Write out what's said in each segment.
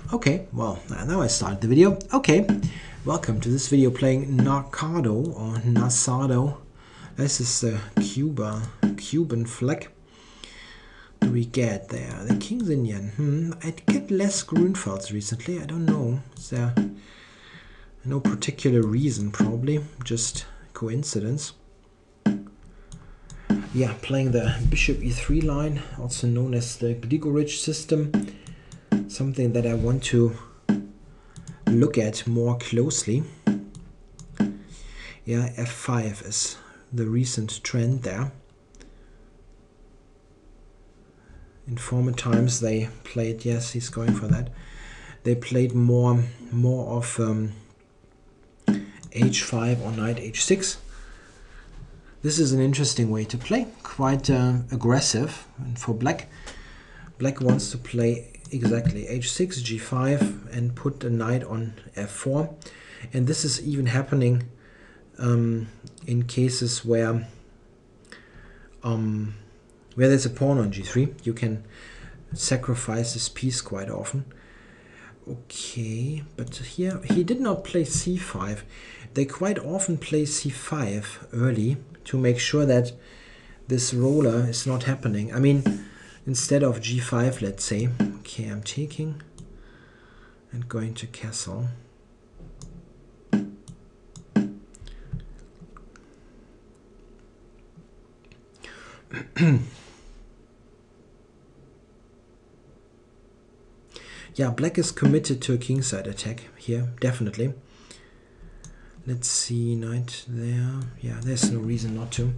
Okay, well, now I start the video. Okay, welcome to this video playing nacado or nasado. This is the Cuban flag. Do we get there? The King's Indian. I get less Grünfelds recently. I don't know. Is there no particular reason? Probably just coincidence. Yeah, playing the Bishop E3 line, also known as the Grigorich system. Something that I want to look at more closely. Yeah, F5 is the recent trend there. In former times they played, yes, he's going for that. They played more of H5 or knight H6. This is an interesting way to play, quite aggressive. And for black wants to play exactly H6, G5 and put a knight on F4. And this is even happening in cases where there's a pawn on G3. You can sacrifice this piece quite often. Okay, but here he did not play C5. They quite often play C5 early to make sure that this roller is not happening. I mean, instead of G5, let's say. Okay, I'm taking and going to castle. Yeah, black is committed to a kingside attack here, definitely. Let's see, knight there. Yeah, there's no reason not to.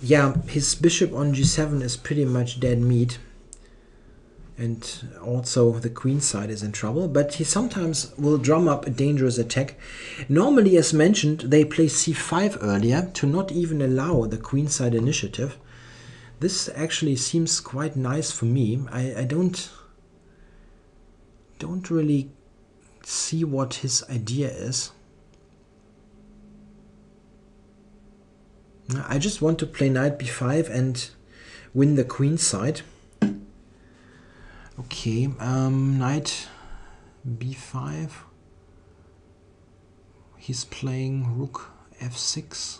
Yeah, his bishop on G7 is pretty much dead meat. And also the queen side is in trouble. But he sometimes will drum up a dangerous attack. Normally, as mentioned, they play C5 earlier to not even allow the queen side initiative. This actually seems quite nice for me. I don't really see what his idea is. I just want to play knight b5 and win the queen side. Okay, knight b5. He's playing rook f6.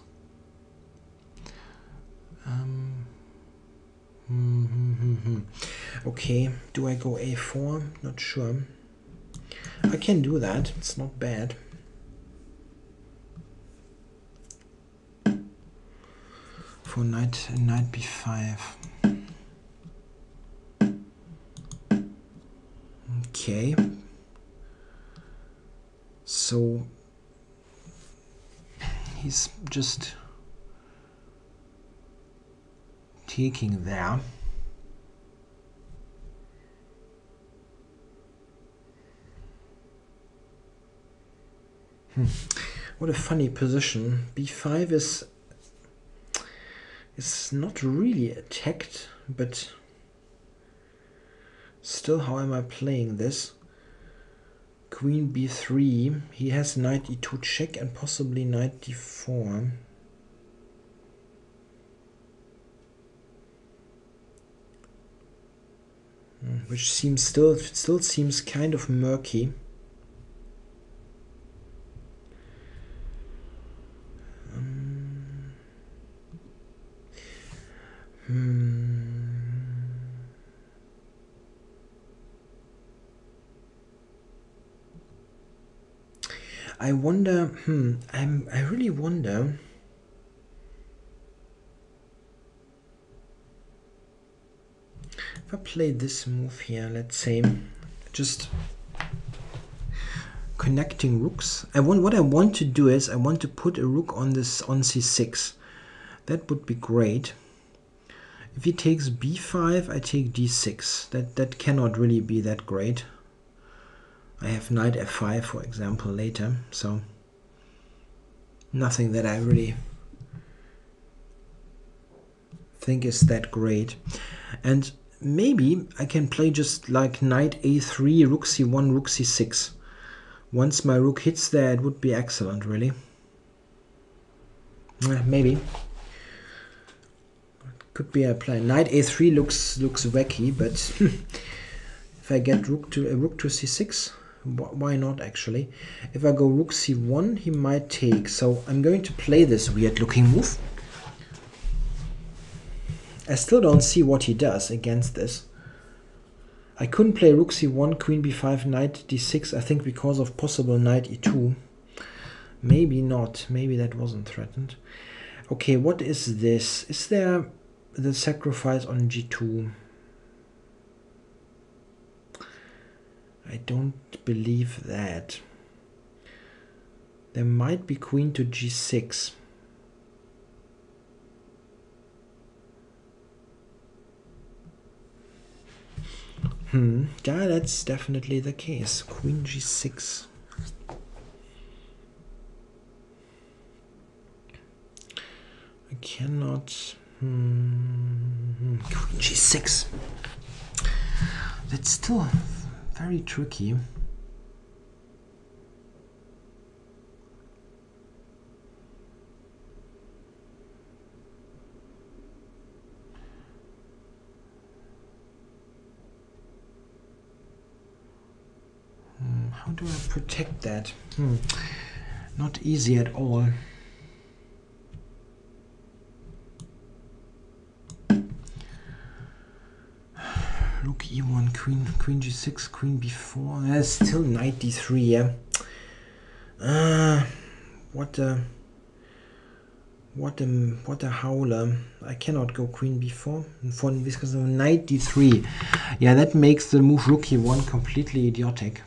Okay, do I go a4? Not sure. I can do that. It's not bad. For knight b5. Okay. So he's just taking there. What a funny position. b5 is not really attacked, but still, how am I playing this? Queen b3. He has knight e2 check and possibly knight d4. Which seems still seems kind of murky. I wonder, I really wonder if I play this move here, let's say, just connecting rooks. What I want to do is I want to put a rook on c6. That would be great. If he takes b5, I take d6. That cannot really be that great. I have knight f5, for example, later, so nothing that I really think is that great. And maybe I can play just like knight a3, rook c1, rook c6. Once my rook hits there, it would be excellent, really. Maybe. Could be a plan. Knight a3 looks wacky, but if if I get rook to c6, why not actually? If I go rook c1, he might take. So I'm going to play this weird looking move. I still don't see what he does against this. I couldn't play rook c1, queen b5, knight d6, I think because of possible knight e2. Maybe not. Maybe that wasn't threatened. Okay, what is this? Is there the sacrifice on g2? I don't believe that. There might be queen to g6. Yeah, that's definitely the case. Queen g6. I cannot. Queen g6. That's still very tricky. How do I protect that? Not easy at all. Rook e1, queen g6, queen b4. There's still knight d3. Yeah. What a howler. I cannot go queen b4 because of knight d3. Yeah, that makes the move rook e1 completely idiotic.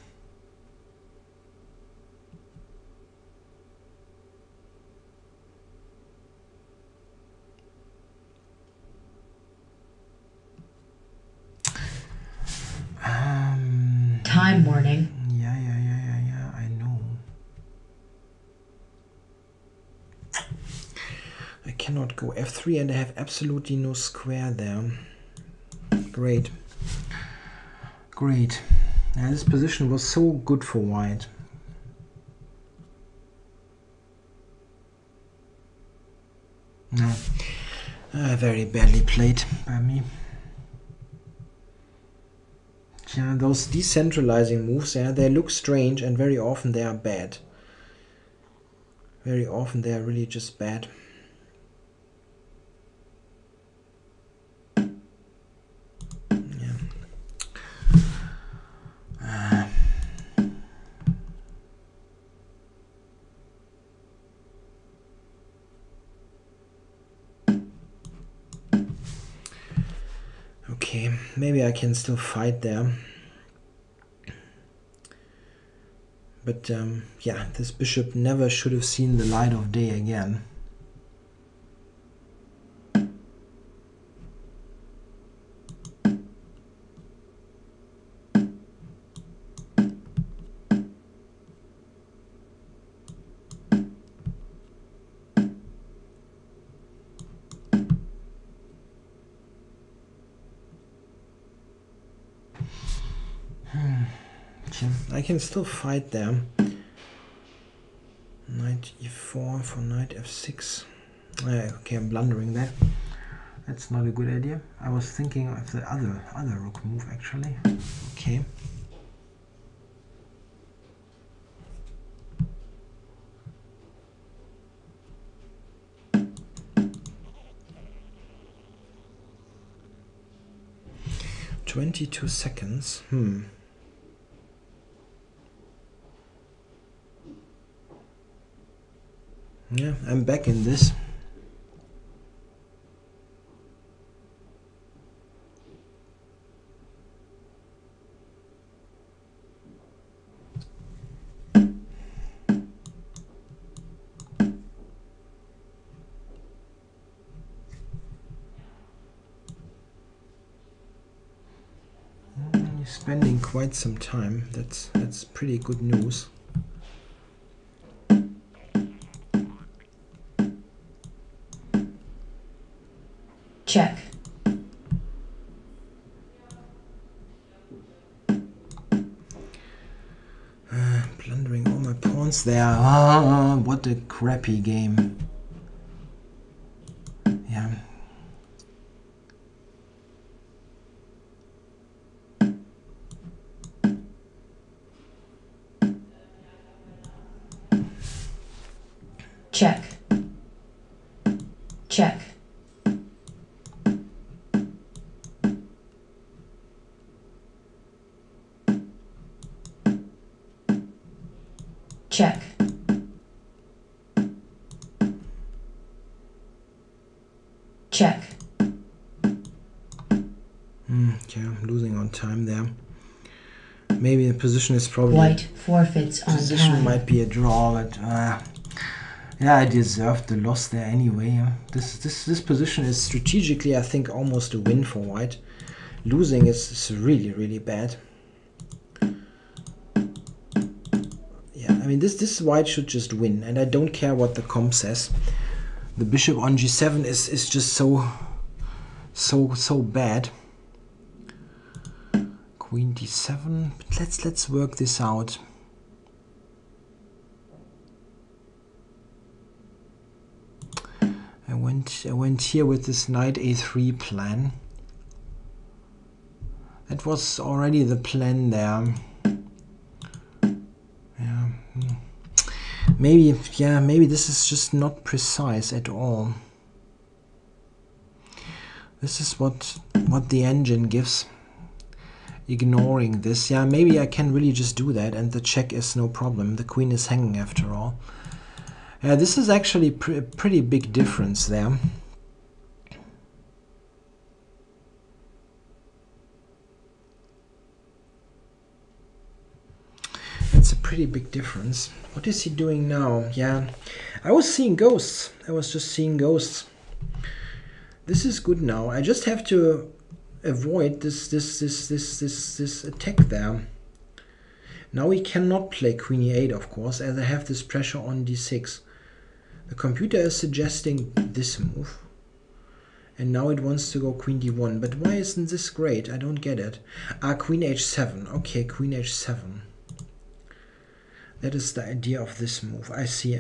Time warning. Yeah, I know. I cannot go f3 and I have absolutely no square there. Great. Great. Yeah, this position was so good for white. No. Very badly played by me. Yeah, those decentralizing moves, yeah, they look strange and very often they are bad. Very often they are really just bad. Yeah. Okay, maybe I can still fight there. But yeah, this bishop never should have seen the light of day again. I can still fight there. Knight e4 for knight f6. Okay, I'm blundering there. That's not a good idea. I was thinking of the other rook move actually. Okay. "22 seconds. Yeah, I'm back in this. You're spending quite some time. That's pretty good news. Check. Plundering all my pawns there. Ah, what a crappy game. Yeah. check, check, check, check. Okay, I'm losing on time there. Maybe the position is probably... White forfeits on Position time. might be a draw, but yeah, I deserved the loss there anyway. Yeah. This position is strategically, I think, almost a win for white. Losing is really, really bad. Yeah, I mean, this white should just win, and I don't care what the comp says. The bishop on g7 is just so bad. Queen d7. But let's work this out. I went here with this knight a3 plan. That was already the plan there. Yeah. Maybe this is just not precise at all. This is what the engine gives. Ignoring this. Yeah, maybe I can really just do that and the check is no problem. The queen is hanging after all. Yeah, this is actually a pretty big difference there. That's a pretty big difference. What is he doing now? Yeah, I was seeing ghosts. I was just seeing ghosts. This is good now. I just have to avoid this attack there. Now he cannot play queen e8, of course, as I have this pressure on d6. The computer is suggesting this move. And now it wants to go queen d1. But why isn't this great? I don't get it. Queen h7. Okay, queen h7. That is the idea of this move. I see.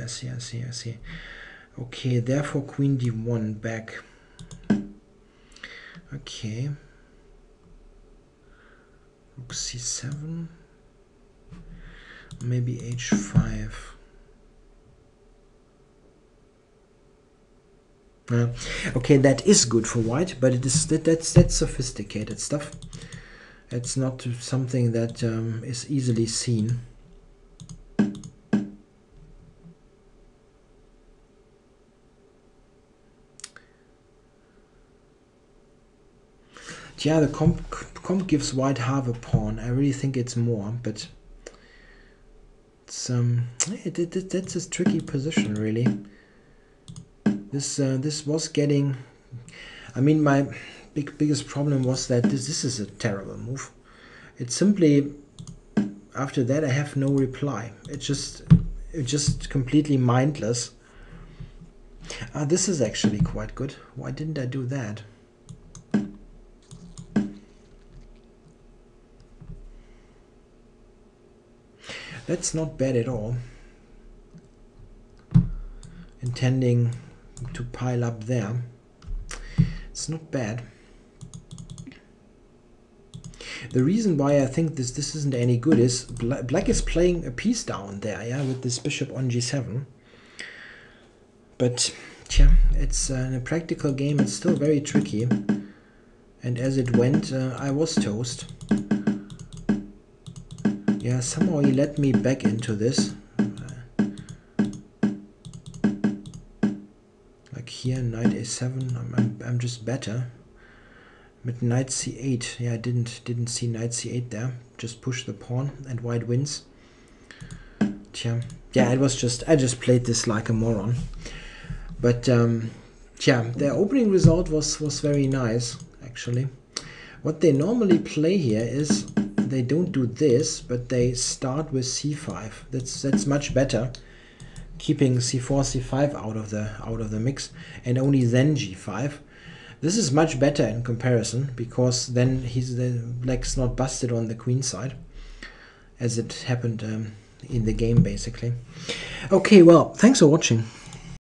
Okay, therefore queen d1 back. Okay. Rook c7. Maybe h5. Okay, that is good for white, but it is that's sophisticated stuff. It's not something that is easily seen. Yeah, the comp gives white half a pawn. I really think it's more, but it's that's a tricky position really. This was getting. I mean, my biggest problem was that this is a terrible move. It's simply after that I have no reply. It's just completely mindless. This is actually quite good. Why didn't I do that? That's not bad at all. Intending to pile up there. It's not bad. The reason why I think this isn't any good is black is playing a piece down there, yeah, with this bishop on g7. But yeah, it's in a practical game it's still very tricky. And as it went, I was toast. Yeah, somehow he let me back into this. Like here, knight a7, I'm just better. With knight c8, yeah, I didn't see knight c8 there. Just push the pawn and white wins. Yeah, it was just I just played this like a moron. But yeah, the opening result was very nice actually. What they normally play here is they don't do this, but they start with c5. That's much better, keeping c4, c5 out of the mix, and only then g5. This is much better in comparison because then the black's not busted on the queen side, as it happened in the game basically. Okay, well, thanks for watching.